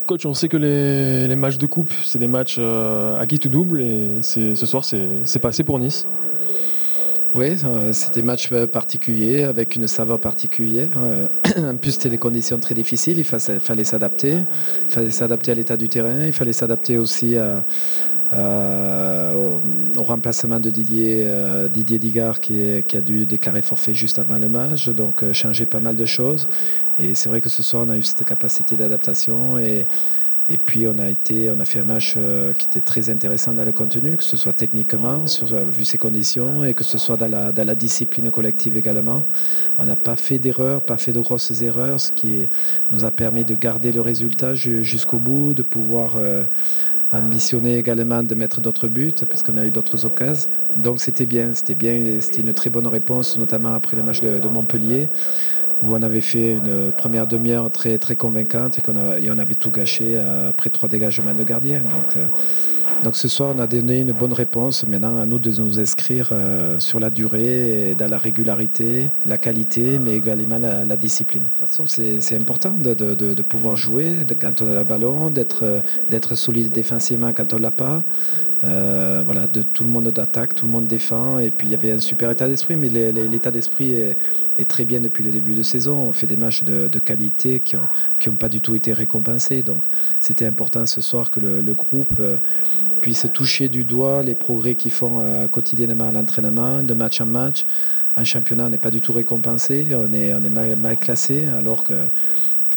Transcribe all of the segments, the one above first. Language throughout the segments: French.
Coach, on sait que les matchs de coupe, c'est des matchs à quitte ou double et ce soir, c'est passé pour Nice. Oui, c'était des matchs particuliers avec une saveur particulière. En plus, c'était des conditions très difficiles. Il fallait s'adapter. Il fallait s'adapter à l'état du terrain. Il fallait s'adapter aussi au remplacement de Didier Digard qui a dû déclarer forfait juste avant le match. Donc, changer pas mal de choses. Et c'est vrai que ce soir, on a eu cette capacité d'adaptation. Et puis on a fait un match qui était très intéressant dans le contenu, que ce soit techniquement, vu ses conditions, et que ce soit dans la discipline collective également. On n'a pas fait d'erreurs, pas fait de grosses erreurs, ce qui nous a permis de garder le résultat jusqu'au bout, de pouvoir ambitionner également de mettre d'autres buts, parce qu'on a eu d'autres occasions. Donc c'était bien, c'était une très bonne réponse, notamment après le match de Montpellier, où on avait fait une première demi-heure très, très convaincante et on avait tout gâché après 3 dégagements de gardiens. Donc ce soir, on a donné une bonne réponse. Maintenant, à nous de nous inscrire sur la durée, et dans la régularité, la qualité, mais également la discipline. De toute façon, c'est important de pouvoir jouer quand on a le ballon, d'être solide défensivement quand on ne l'a pas. Voilà, tout le monde attaque, tout le monde défend, et puis il y avait un super état d'esprit, mais l'état d'esprit est très bien depuis le début de saison. On fait des matchs de qualité qui n'ont pas du tout été récompensés, donc c'était important ce soir que le groupe puisse toucher du doigt les progrès qu'ils font quotidiennement à l'entraînement, de match en match. En championnat, on n'est pas du tout récompensé, on est mal classé,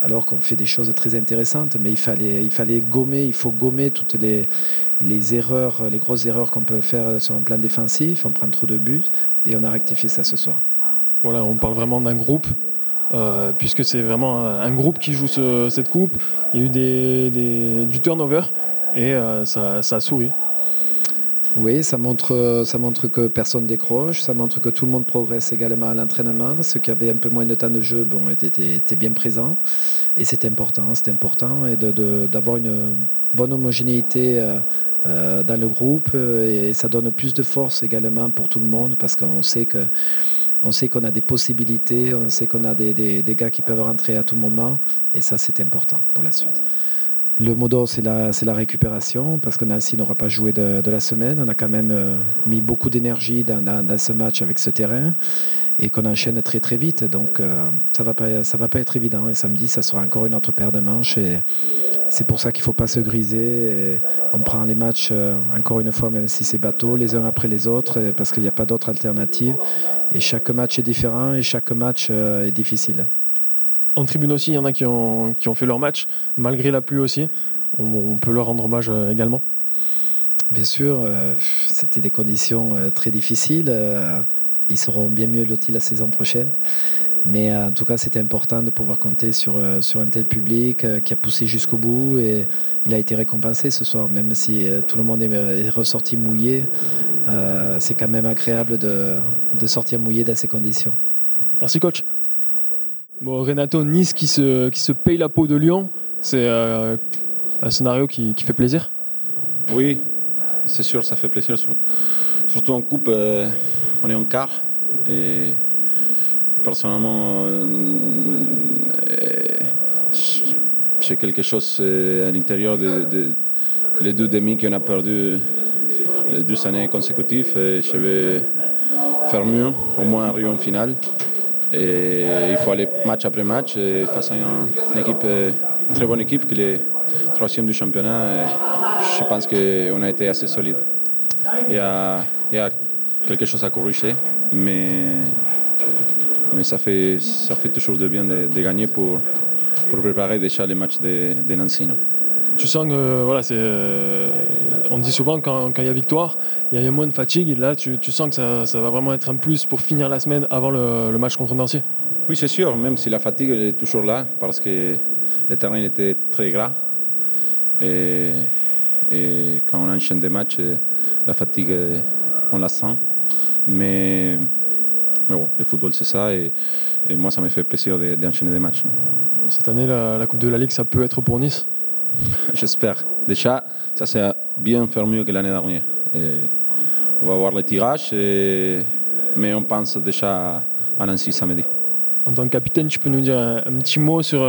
alors qu'on fait des choses très intéressantes, mais il faut gommer toutes les erreurs, les grosses erreurs qu'on peut faire sur un plan défensif. On prend trop de buts et on a rectifié ça ce soir. Voilà, on parle vraiment d'un groupe, puisque c'est vraiment un groupe qui joue cette coupe. Il y a eu du turnover et ça a souri. Oui, ça montre que personne décroche, ça montre que tout le monde progresse également à l'entraînement. Ceux qui avaient un peu moins de temps de jeu étaient bien présents. Et c'est important et d'avoir une bonne homogénéité dans le groupe. Et ça donne plus de force également pour tout le monde, parce qu'on sait qu'on a des possibilités, on sait qu'on a des gars qui peuvent rentrer à tout moment. Et ça, c'est important pour la suite. Le mot d'ordre, c'est la récupération, parce que Nancy n'aura pas joué de la semaine. On a quand même mis beaucoup d'énergie dans ce match avec ce terrain, et qu'on enchaîne très très vite. Donc ça va pas être évident. Et samedi, ça sera encore une autre paire de manches. Et c'est pour ça qu'il ne faut pas se griser. Et on prend les matchs, encore une fois, même si c'est bateau, les uns après les autres, parce qu'il n'y a pas d'autre alternative. Et chaque match est différent et chaque match est difficile. En tribune aussi, il y en a qui ont fait leur match, malgré la pluie aussi. On peut leur rendre hommage également. Bien sûr, c'était des conditions très difficiles. Ils seront bien mieux lotis la saison prochaine. Mais en tout cas, c'était important de pouvoir compter sur un tel public qui a poussé jusqu'au bout. Et il a été récompensé ce soir, même si tout le monde est ressorti mouillé. C'est quand même agréable de sortir mouillé dans ces conditions. Merci coach. Bon, Renato, Nice qui se paye la peau de Lyon, c'est un scénario qui fait plaisir. Oui, c'est sûr, ça fait plaisir. Surtout en coupe, on est en quart. Et personnellement, j'ai quelque chose à l'intérieur les 2 demi qu'on a perdu les 2 années consécutives. Et je vais faire mieux, au moins arriver en finale. Et il faut aller match après match et face à une équipe, très bonne équipe qui est 3e du championnat. Et je pense qu'on a été assez solide. Il y a quelque chose à corriger, mais ça fait toujours de bien de gagner pour préparer déjà les matchs de Nancy. Non? Tu sens que voilà, on dit souvent quand il y a victoire, il y a moins de fatigue. Et là, tu sens que ça va vraiment être un plus pour finir la semaine avant le match contre Nancy. Oui, c'est sûr, même si la fatigue est toujours là, parce que le terrain était très gras. Et quand on enchaîne des matchs, la fatigue, on la sent. Mais bon, le football, c'est ça. Et moi, ça me fait plaisir d'enchaîner des matchs. Cette année, la Coupe de la Ligue, ça peut être pour Nice. J'espère. Déjà, ça s'est bien fait mieux que l'année dernière. Et on va voir les tirages, mais on pense déjà à Nancy samedi. En tant que capitaine, tu peux nous dire un petit mot sur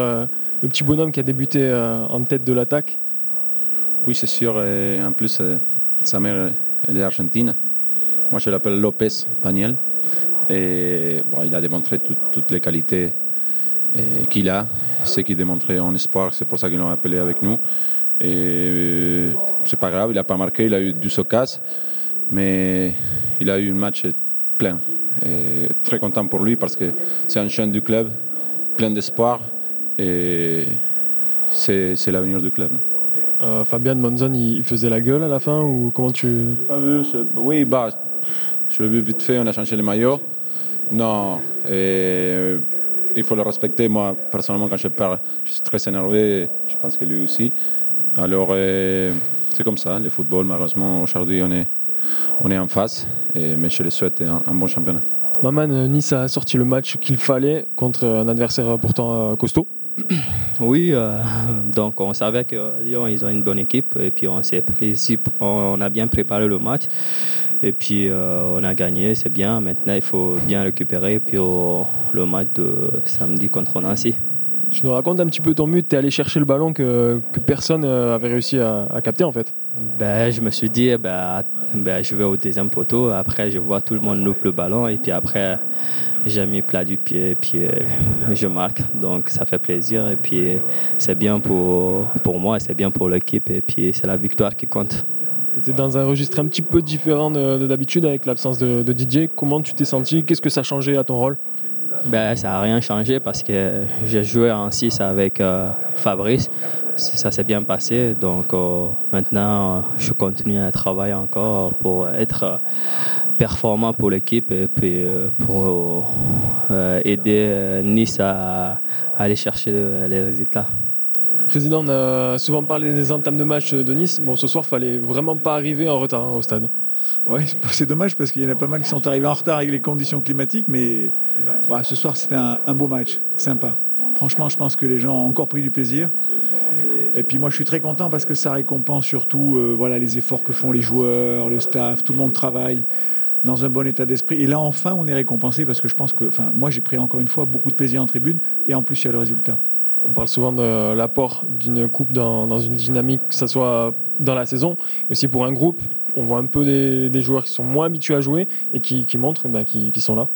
le petit bonhomme qui a débuté en tête de l'attaque. Oui, c'est sûr. Et en plus, sa mère, elle est argentine. Moi, je l'appelle Lopez Paniel. Et bon, il a démontré toutes les qualités qu'il a. Ce qu'il démontrait en espoir, c'est pour ça qu'ils l'ont appelé avec nous. Et c'est pas grave, il n'a pas marqué, il a eu du socas, mais il a eu un match plein. Et très content pour lui parce que c'est un jeune du club, plein d'espoir, et c'est l'avenir du club. Fabian Monzon, il faisait la gueule à la fin ou comment tu... J'ai pas vu, oui, je l'ai vu vite fait, on a changé le maillot. Non, il faut le respecter. Moi, personnellement, quand je parle, je suis très énervé, je pense que lui aussi. Alors, c'est comme ça, le football, malheureusement, aujourd'hui, on est en face, mais je le souhaite un bon championnat. Maman, Nice a sorti le match qu'il fallait contre un adversaire pourtant costaud. Oui, donc on savait que Lyon, ils ont une bonne équipe et puis on a bien préparé le match et puis on a gagné, c'est bien. Maintenant, il faut bien récupérer puis le match de samedi contre Nancy. Tu nous racontes un petit peu ton but, tu es allé chercher le ballon que personne avait réussi à capter en fait. Je me suis dit, je vais au deuxième poteau, après je vois tout le monde loupe le ballon et puis après j'ai mis plat du pied et puis je marque. Donc ça fait plaisir et puis c'est bien pour moi, c'est bien pour l'équipe et puis c'est la victoire qui compte. Tu étais dans un registre un petit peu différent de d'habitude avec l'absence de Didier. Comment tu t'es senti? Qu'est-ce que ça a changé à ton rôle? Ça n'a rien changé parce que j'ai joué en 6 avec Fabrice. Ça s'est bien passé. Donc maintenant, je continue à travailler encore pour être performant pour l'équipe et puis pour aider Nice à aller chercher les résultats. Président, on a souvent parlé des entames de match de Nice. Bon, ce soir, il fallait vraiment pas arriver en retard au stade. Oui, c'est dommage parce qu'il y en a pas mal qui sont arrivés en retard avec les conditions climatiques, mais voilà, ce soir c'était un beau match, sympa. Franchement, je pense que les gens ont encore pris du plaisir. Et puis moi je suis très content parce que ça récompense surtout les efforts que font les joueurs, le staff, tout le monde travaille dans un bon état d'esprit. Et là enfin on est récompensé parce que je pense que, moi j'ai pris encore une fois beaucoup de plaisir en tribune et en plus il y a le résultat. On parle souvent de l'apport d'une coupe dans une dynamique, que ce soit dans la saison, aussi pour un groupe. On voit un peu des joueurs qui sont moins habitués à jouer et qui montrent qu'ils sont là.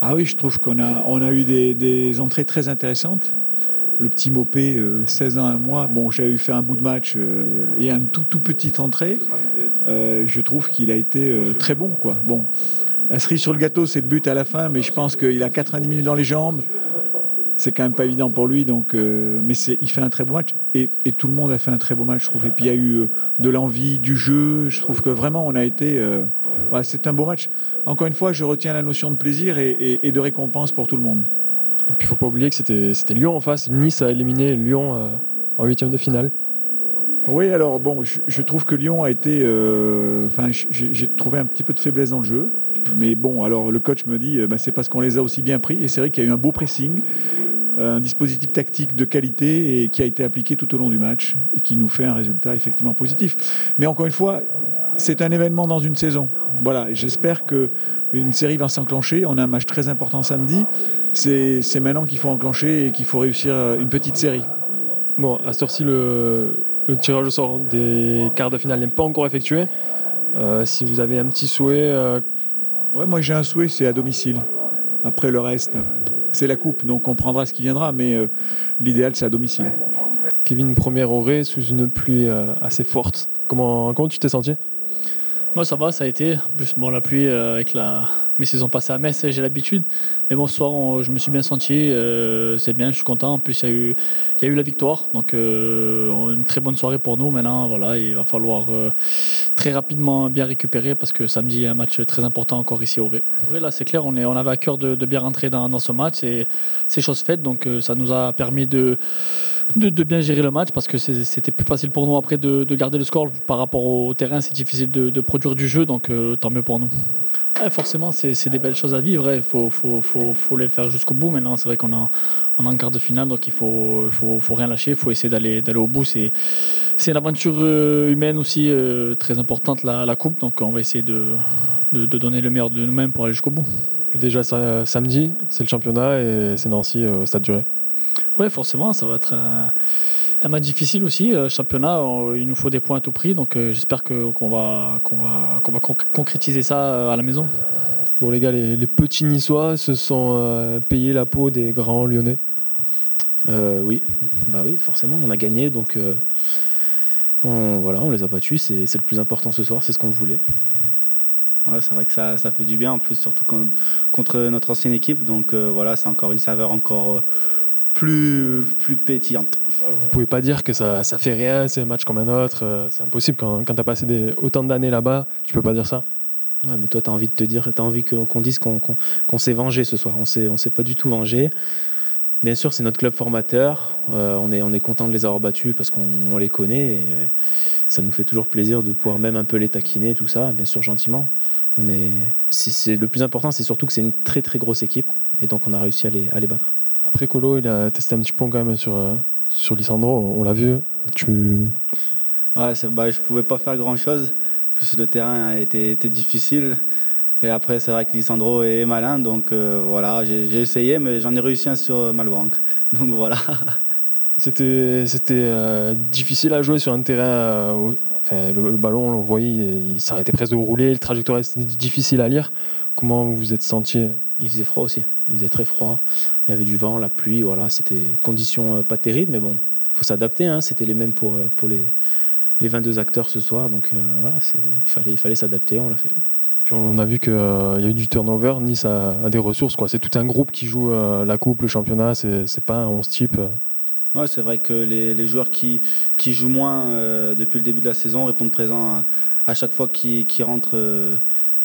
Ah oui, je trouve qu'on a eu des entrées très intéressantes. Le petit Mopé, 16 ans, 1 mois, j'avais fait un bout de match et un tout petite entrée. Je trouve qu'il a été très bon, quoi. Bon, la cerise sur le gâteau, c'est le but à la fin, mais je pense qu'il a 90 minutes dans les jambes. C'est quand même pas évident pour lui, mais il fait un très beau match et tout le monde a fait un très beau match, je trouve. Et puis il y a eu de l'envie, du jeu. Je trouve que vraiment on a été. C'est un beau match. Encore une fois, je retiens la notion de plaisir et de récompense pour tout le monde. Et puis il ne faut pas oublier que c'était Lyon en face. Nice a éliminé Lyon en 8e de finale. Oui, alors je trouve que Lyon a été. J'ai trouvé un petit peu de faiblesse dans le jeu. Mais bon, alors le coach me dit, c'est parce qu'on les a aussi bien pris. Et c'est vrai qu'il y a eu un beau pressing, un dispositif tactique de qualité et qui a été appliqué tout au long du match et qui nous fait un résultat effectivement positif. Mais encore une fois, c'est un événement dans une saison. Voilà, et j'espère qu'une série va s'enclencher. On a un match très important samedi. C'est maintenant qu'il faut enclencher et qu'il faut réussir une petite série. Bon, à cette heure-ci, le tirage au sort des quarts de finale n'est pas encore effectué. Si vous avez un petit souhait... Ouais, moi j'ai un souhait, c'est à domicile. Après le reste, c'est la coupe, donc on prendra ce qui viendra, mais l'idéal c'est à domicile. Kevin, première orée sous une pluie assez forte. Comment tu t'es senti ? Moi ça va, ça a été. En plus, la pluie avec mes saisons passées à Metz, j'ai l'habitude. Mais ce soir, je me suis bien senti. C'est bien, je suis content. En plus, il y a eu la victoire. Donc, une très bonne soirée pour nous. Maintenant, il va falloir très rapidement bien récupérer parce que samedi, il y a un match très important encore ici au Ré. Là, c'est clair, on avait à cœur de bien rentrer dans ce match. C'est chose faite. Donc, ça nous a permis de bien gérer le match parce que c'était plus facile pour nous après de garder le score. Par rapport au terrain, c'est difficile de produire du jeu. Donc, tant mieux pour nous. Ouais, forcément, c'est des belles choses à vivre. Il faut les faire jusqu'au bout. Maintenant, c'est vrai qu'on est en quart de finale, donc il faut rien lâcher. Il faut essayer d'aller au bout. C'est une aventure humaine aussi très importante, la coupe. Donc on va essayer de donner le meilleur de nous-mêmes pour aller jusqu'au bout. Puis déjà samedi, c'est le championnat et c'est Nancy au Stade du Ré. Oui, forcément, ça va être un match difficile aussi. Championnat, il nous faut des points à tout prix, donc j'espère qu'on va concrétiser ça à la maison. Bon les gars, les petits Niçois se sont payés la peau des grands Lyonnais. Oui, forcément, on a gagné, donc on les a battus, c'est le plus important ce soir, c'est ce qu'on voulait. Ouais, c'est vrai que ça fait du bien, en plus surtout contre notre ancienne équipe, donc c'est encore une saveur encore plus pétillante. Vous pouvez pas dire que ça fait rien, c'est un match comme un autre, c'est impossible quand tu as passé autant d'années là-bas, tu peux pas dire ça. Ouais, mais toi, tu as envie qu'on dise qu'on s'est vengé ce soir. On s'est pas du tout vengé. Bien sûr, c'est notre club formateur. On est content de les avoir battus parce qu'on les connaît. Et ça nous fait toujours plaisir de pouvoir même un peu les taquiner, tout ça, bien sûr, gentiment. Le plus important, c'est surtout que c'est une très très grosse équipe. Et donc, on a réussi à les battre. Après, Colo, il a testé un petit pont quand même sur Lisandro. On l'a vu. Ouais, je pouvais pas faire grand-chose. Plus le terrain a été difficile. Et après, c'est vrai que Lisandro est malin. Donc j'ai essayé, mais j'en ai réussi un sur Malbank. Donc voilà. C'était difficile à jouer sur un terrain. Le ballon, on le voyait, il s'arrêtait presque de rouler. Le trajectoire était difficile à lire. Comment vous vous êtes senti? Il faisait froid aussi. Il faisait très froid. Il y avait du vent, la pluie. Voilà, c'était conditions pas terribles, mais bon, il faut s'adapter. Hein. C'était les mêmes pour les 22 acteurs ce soir, donc il fallait s'adapter, on l'a fait. Puis on a vu qu'il y a eu du turnover, Nice a des ressources, quoi. C'est tout un groupe qui joue la coupe, le championnat, c'est pas un 11 type. Ouais, c'est vrai que les joueurs qui jouent moins depuis le début de la saison répondent présents à chaque fois qu'ils rentrent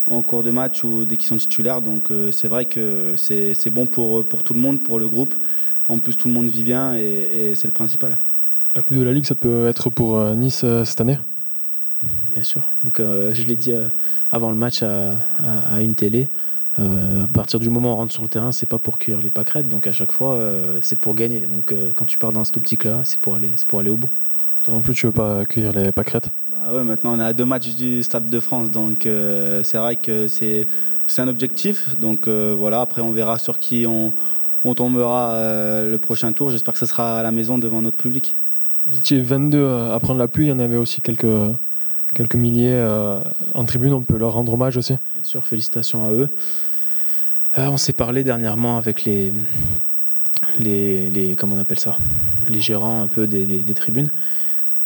en cours de match ou dès qu'ils sont titulaires, donc c'est vrai que c'est bon pour tout le monde, pour le groupe. En plus, tout le monde vit bien et c'est le principal. La Coupe de la Ligue, ça peut être pour Nice cette année? Bien sûr. Donc, je l'ai dit avant le match à une télé. À partir du moment où on rentre sur le terrain, c'est pas pour cueillir les pâquerettes. Donc à chaque fois, c'est pour gagner. Donc quand tu pars dans ce tout petit club, c'est pour aller au bout. Toi non plus, tu veux pas cueillir les pâquerettes? Ouais, maintenant on est à 2 matchs du Stade de France, donc c'est vrai que c'est un objectif. Donc après on verra sur qui on tombera le prochain tour. J'espère que ce sera à la maison devant notre public. Vous étiez 22 à prendre la pluie, il y en avait aussi quelques milliers en tribune, on peut leur rendre hommage aussi. Bien sûr, félicitations à eux. On s'est parlé dernièrement avec les comment on appelle ça, les gérants un peu des tribunes,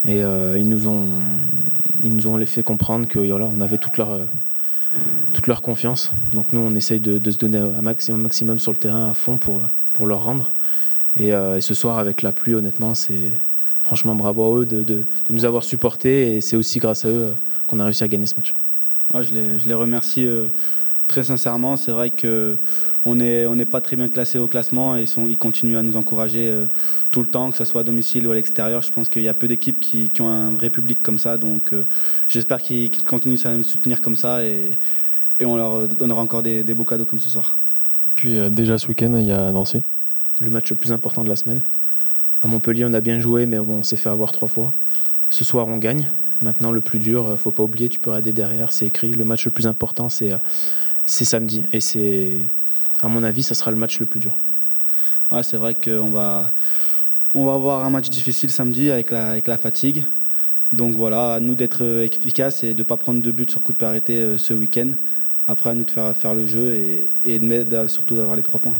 et ils nous ont fait comprendre que voilà, on avait toute leur confiance. Donc nous, on essaye de se donner un maximum sur le terrain à fond pour leur rendre. Et ce soir, avec la pluie, honnêtement, c'est franchement bravo à eux de nous avoir supportés, et c'est aussi grâce à eux qu'on a réussi à gagner ce match. Ouais, je les remercie très sincèrement. C'est vrai qu'on n'est pas très bien classé au classement, et ils continuent à nous encourager tout le temps, que ce soit à domicile ou à l'extérieur. Je pense qu'il y a peu d'équipes qui ont un vrai public comme ça, donc j'espère qu'ils continuent à nous soutenir comme ça, et on leur donnera encore des beaux cadeaux comme ce soir. Puis déjà ce week-end, il y a Nancy. Le match le plus important de la semaine. À Montpellier, on a bien joué, mais bon, on s'est fait avoir 3 fois. Ce soir, on gagne. Maintenant, le plus dur, faut pas oublier, tu peux regarder derrière, c'est écrit. Le match le plus important, c'est samedi. Et à mon avis, ça sera le match le plus dur. Ouais, c'est vrai qu'on va avoir un match difficile samedi avec la fatigue. Donc voilà, à nous d'être efficaces et de ne pas prendre de but sur coup de pied arrêté ce week-end. Après, à nous de faire le jeu et surtout d'avoir les 3 points.